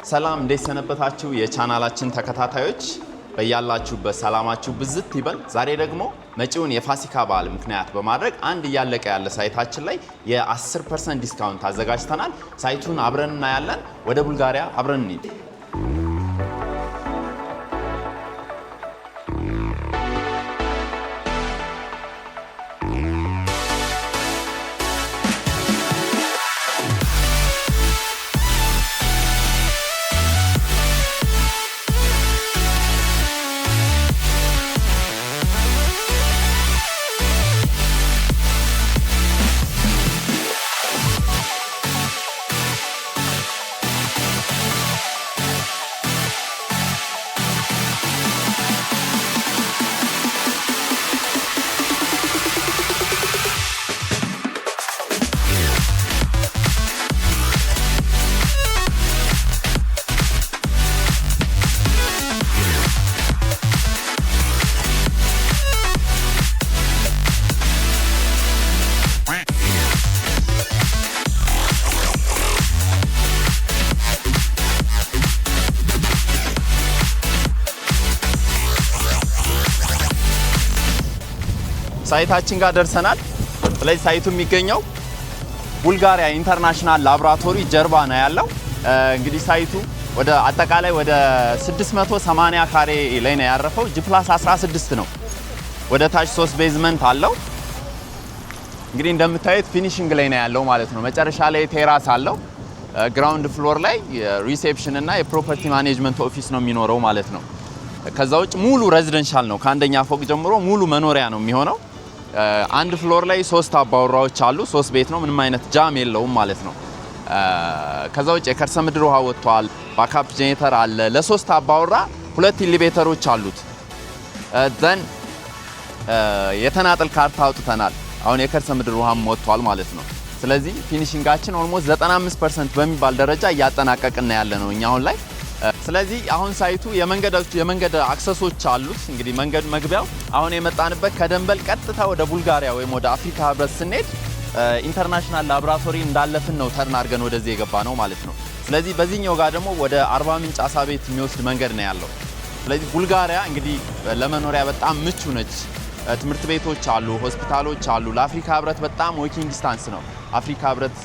ሰላም እንዴት ሰነበታችሁ የቻናላችን ተከታታዮች በያላችሁበት ሰላማችሁ ብዝት ይበል። ዛሬ ደግሞ መጪውን የፋሲካ በዓል ምክንያት በማድረግ አንድ እያለቀ ያለ ሳይታችን ላይ የ10% ዲስካውንት አዘጋጅተናል። ሳይቱን አብረን እናያለን። ወደ ቡልጋሪያ አብረን እንሂድ። ሳይታችን ጋር ደርሰናል። ስለዚህ ሳይቱ የሚገኘው ቡልጋሪያ ኢንተርናሽናል ላብራቶሪ ጀርባ ነው ያለው። እንግዲህ ሳይቱ ወደ አጠቃላይ ወደ 680 ካሬ ላይ ነው ያረፈው። ጂ+16 ነው። ወደ ታች 3 ቤዝመንት አለው። እንግዲህ እንደምታዩት ፊኒሺንግ ላይ ነው ያለው ማለት ነው። መጨረሻ ላይ ቴራስ አለው። ግራውንድ ፍሎር ላይ ሪሴፕሽን እና የፕሮፐርቲ ማኔጅመንት ኦፊስ ነው የሚኖረው ማለት ነው። ከዛ ውጭ ሙሉ ሬዚደንሻል ነው። ከአንደኛ ፎቅ ጀምሮ ሙሉ መኖሪያ ነው የሚሆነው። አንድ ፍሎር ላይ 3 አባወራዎች አሉ። 3 ቤት ነው። ምንም አይነት ጃም የለውም ማለት ነው። ከዛ ውጭ የከርሰ ምድር ውሃ ወጥቷል። ባካፕ ጄኔሬተር አለ። ለ3 አባወራ 2 ኢሊቬተሮች አሉት። ዘን የተናጠል ካርታ አውጥተናል። አሁን የከርሰ ምድር ውሃም ወጥቷል ማለት ነው። ስለዚህ ፊኒሺንጋችን ኦልሞስት 95% በሚባል ደረጃ እያጠናቀቅን ያለ ነው እኛ አሁን ላይ። ስለዚህ አሁን ሳይቱ የመንገድ አክሰሶች አሉት። እንግዲህ መንገድ መግቢያው አሁን የመጣንበት ከደንበል ቀጥታ ወደ ቡልጋሪያ ወይም ወደ አፍሪካ ህብረት ስንሄድ ኢንተርናሽናል ላብራቶሪ እንዳለፍን ነው ተርን አድርገን ወደዚህ የገባ ነው ማለት ነው። ስለዚህ በዚህኛው ጋር ደግሞ ወደ አርባ ምንጭ አሳ ቤት የሚወስድ መንገድ ነው ያለው። ስለዚህ ቡልጋሪያ እንግዲህ ለመኖሪያ በጣም ምቹ ነች። ትምህርት ቤቶች አሉ፣ ሆስፒታሎች አሉ። ለአፍሪካ ህብረት በጣም ዎኪንግ ዲስታንስ ነው። አፍሪካ ህብረት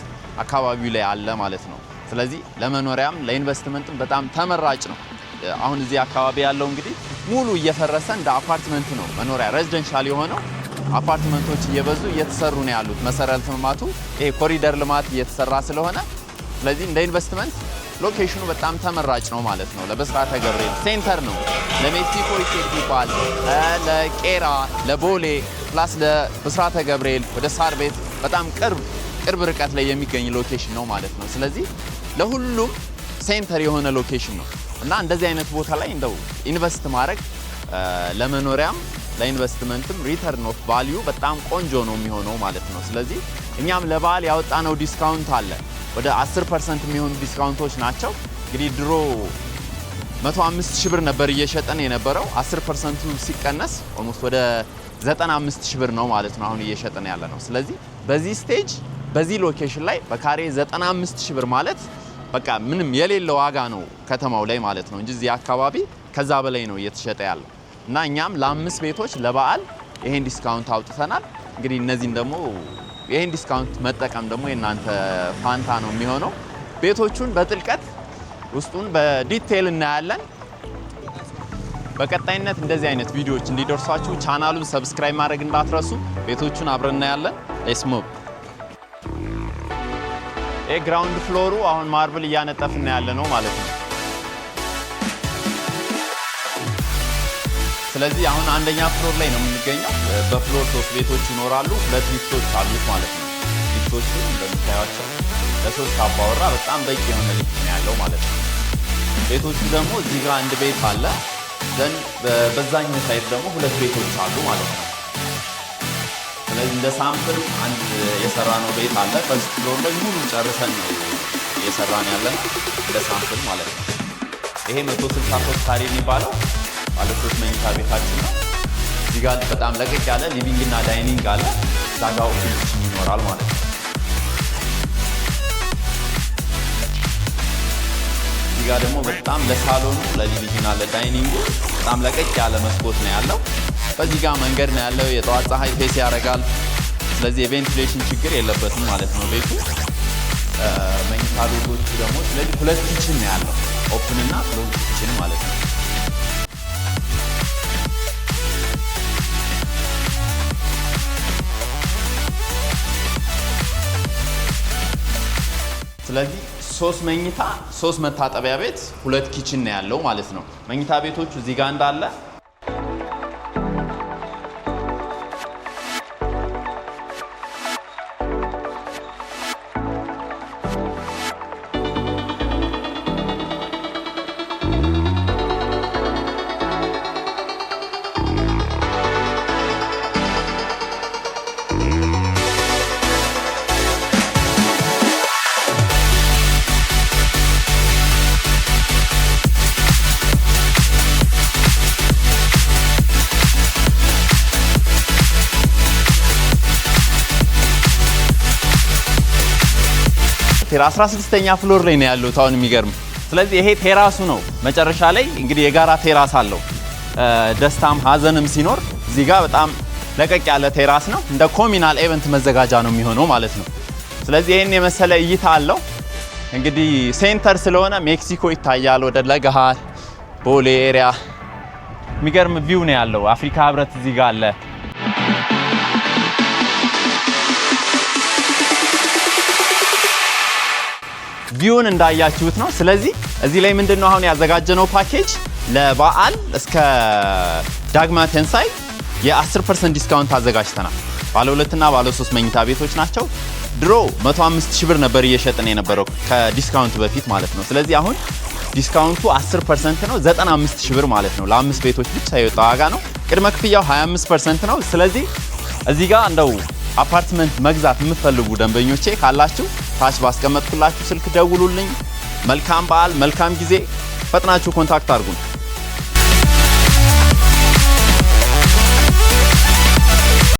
አካባቢው ላይ አለ ማለት ነው። ስለዚህ ለመኖሪያም ለኢንቨስትመንትም በጣም ተመራጭ ነው። አሁን እዚህ አካባቢ ያለው እንግዲህ ሙሉ እየፈረሰ እንደ አፓርትመንት ነው መኖሪያ ሬዚደንሻል የሆነው። አፓርትመንቶች እየበዙ እየተሰሩ ነው ያሉት። መሰረተ ልማቱ ይሄ ኮሪደር ልማት እየተሰራ ስለሆነ ስለዚህ እንደ ኢንቨስትመንት ሎኬሽኑ በጣም ተመራጭ ነው ማለት ነው። ለብስራተ ገብርኤል ሴንተር ነው። ለሜክሲኮ ኢትዮጵያል፣ ለቄራ፣ ለቦሌ ፕላስ ለብስራተ ገብርኤል ወደ ሳር ቤት በጣም ቅርብ ርቀት ላይ የሚገኝ ሎኬሽን ነው ማለት ነው። ስለዚህ ለሁሉም ሴንተር የሆነ ሎኬሽን ነው እና እንደዚህ አይነት ቦታ ላይ እንደው ኢንቨስት ማድረግ ለመኖሪያም ለኢንቨስትመንትም ሪተርን ኦፍ ቫልዩ በጣም ቆንጆ ነው የሚሆነው ማለት ነው። ስለዚህ እኛም ለበዓል ያወጣነው ዲስካውንት አለ። ወደ 10% የሚሆኑ ዲስካውንቶች ናቸው። እንግዲህ ድሮ 105,000 ብር ነበር እየሸጠን የነበረው። 10% ሲቀነስ ኦልሞስት ወደ 95,000 ብር ነው ማለት ነው አሁን እየሸጠን ያለ ነው። ስለዚህ በዚህ ስቴጅ በዚህ ሎኬሽን ላይ በካሬ 95,000 ብር ማለት በቃ ምንም የሌለ ዋጋ ነው ከተማው ላይ ማለት ነው እንጂ እዚህ አካባቢ ከዛ በላይ ነው እየተሸጠ ያለው እና እኛም ለ5 ቤቶች ለበዓል ይሄን ዲስካውንት አውጥተናል። እንግዲህ እነዚህን ደግሞ ይሄን ዲስካውንት መጠቀም ደግሞ የእናንተ ፋንታ ነው የሚሆነው። ቤቶቹን በጥልቀት ውስጡን በዲቴይል እናያለን። በቀጣይነት እንደዚህ አይነት ቪዲዮዎች እንዲደርሷችሁ ቻናሉን ሰብስክራይብ ማድረግ እንዳትረሱ። ቤቶቹን አብረን እናያለን። ሌትስ ሙቭ። ግራውንድ ፍሎሩ አሁን ማርብል እያነጠፍን ያለ ነው ማለት ነው። ስለዚህ አሁን አንደኛ ፍሎር ላይ ነው የምንገኘው። በፍሎር 3 ቤቶች ይኖራሉ። 2 ሊፍቶች አሉት ማለት ነው። ሊፍቶቹ እንደምታዩቸው ለ3 አባወራ በጣም በቂ የሆነ ሊፍት ነው ያለው ማለት ነው። ቤቶቹ ደግሞ እዚህ ጋር አንድ ቤት አለ። ዘን በዛኛው ሳይድ ደግሞ 2 ቤቶች አሉ ማለት ነው። ስለዚህ እንደ ሳምፕል አንድ የሰራነው ቤት አለ። ፈርስት ፍሎር ላይ ሙሉ ጨርሰን ነው እየሰራን ያለን እንደ ሳምፕል ማለት ነው። ይሄ 163 ካሬ የሚባለው ባለ 3 መኝታ ቤታችን ነው። እዚህ ጋር በጣም ለቀቅ ያለ ሊቪንግ እና ዳይኒንግ አለ። እዛ ጋር ኦፊስ ይኖራል ማለት ነው። እዚህ ጋር ደግሞ በጣም ለሳሎኑ ለሊቪንግና ለዳይኒንጉ በጣም ለቀቅ ያለ መስኮት ነው ያለው። በዚህ ጋር መንገድ ነው ያለው። የጠዋት ፀሐይ ፌስ ያደርጋል። ስለዚህ የቬንቲሌሽን ችግር የለበትም ማለት ነው ቤቱ። መኝታ ቤቶቹ ደግሞ ስለዚህ ሁለት ኪችን ነው ያለው፣ ኦፕን እና ክሎዝ ኪችን ማለት ነው። ስለዚህ 3 መኝታ 3 መታጠቢያ ቤት 2 ኪችን ነው ያለው ማለት ነው። መኝታ ቤቶቹ እዚህ ጋር እንዳለ ቴራስ 16ኛ ፍሎር ላይ ነው ያለው ታውን የሚገርም። ስለዚህ ይሄ ቴራሱ ነው። መጨረሻ ላይ እንግዲህ የጋራ ቴራስ አለው። ደስታም ሀዘንም ሲኖር እዚህ ጋር በጣም ለቀቅ ያለ ቴራስ ነው። እንደ ኮሚናል ኤቨንት መዘጋጃ ነው የሚሆነው ማለት ነው። ስለዚህ ይሄን የመሰለ እይታ አለው። እንግዲህ ሴንተር ስለሆነ ሜክሲኮ ይታያል፣ ወደ ለገሃር ቦሌ ኤሪያ የሚገርም ቪው ነው ያለው። አፍሪካ ህብረት እዚህ ጋር አለ። ቪውን እንዳያችሁት ነው። ስለዚህ እዚህ ላይ ምንድነው አሁን ያዘጋጀነው ፓኬጅ ለበዓል እስከ ዳግማ ተንሳይ የ10% ዲስካውንት አዘጋጅተናል። ባለ 2 እና ባለ 3 መኝታ ቤቶች ናቸው። ድሮ 105,000 ብር ነበር እየሸጥን የነበረው ከዲስካውንት በፊት ማለት ነው። ስለዚህ አሁን ዲስካውንቱ 10% ነው፣ 95,000 ብር ማለት ነው። ለ5 ቤቶች ብቻ የወጣ ዋጋ ነው። ቅድመ ክፍያው 25% ነው። ስለዚህ እዚህ ጋር እንደው አፓርትመንት መግዛት የምትፈልጉ ደንበኞቼ ካላችሁ ታች ባስቀመጥኩላችሁ ስልክ ደውሉልኝ። መልካም በዓል፣ መልካም ጊዜ። ፈጥናችሁ ኮንታክት አድርጉን።